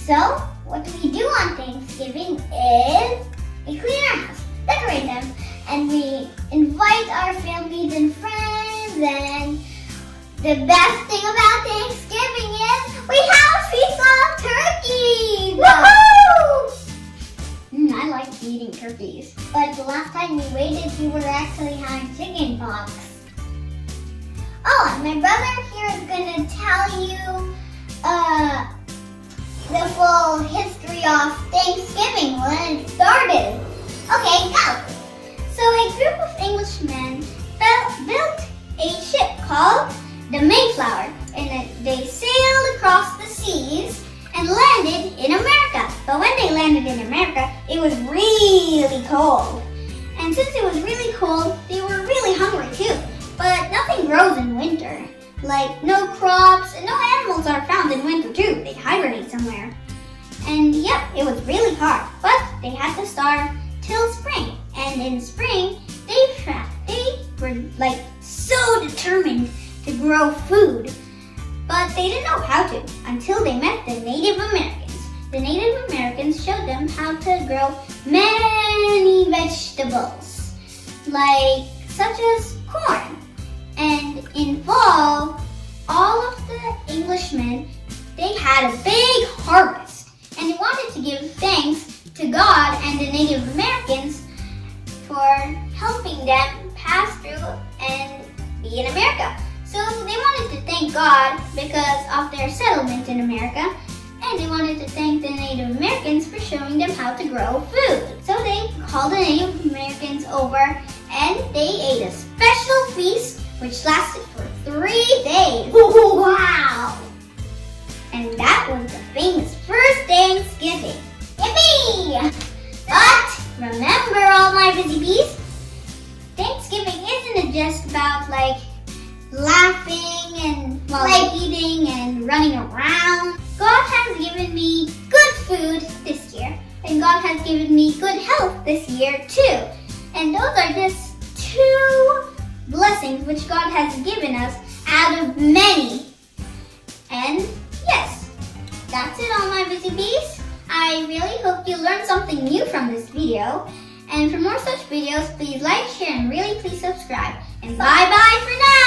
So, what we do on Thanksgiving is we clean our house, decorate them, and we invite our families and friends. And the best thing about Thanksgiving is we have a feast of turkeys. Woohoo! I like eating turkeys. But the last time we waited, we were actually having chicken pox. Oh, and my brother here is going to tell you the full history of Thanksgiving, when it started. Okay, go! So a group of Englishmen built a ship called the Mayflower, and they sailed across the seas and landed in America. But when they landed in America, it was really cold. And since it was really cold, they were really hungry too. But nothing grows in winter. Like no crops and no animals are found in winter too. They hibernate somewhere. And yep, it was really hard. But they had to starve till spring. And in spring, they were like so determined to grow food. But they didn't know how to until they met the Native Americans. The Native Americans showed them how to grow many vegetables, like such as corn. And in fall, all of the Englishmen, they had a big harvest. And they wanted to give thanks to God and the Native Americans for helping them pass through and be in America. So they wanted to thank God because of their settlement in America, and they wanted to thank the Native Americans for showing them how to grow food. So they called the Native Americans over and they ate a special feast which lasted for 3 days. Wow! And that was the famous first Thanksgiving. Yippee! But remember, all my busy bees, Thanksgiving isn't just about like laughing and like eating and running around. God has given me good food this year, and God has given me good health this year too. And those are just 2 blessings which God has given us out of many. And yes, that's it, all my busy bees. I really hope you learned something new from this video. And for more such videos, please like, share, and really please subscribe. And bye-bye for now!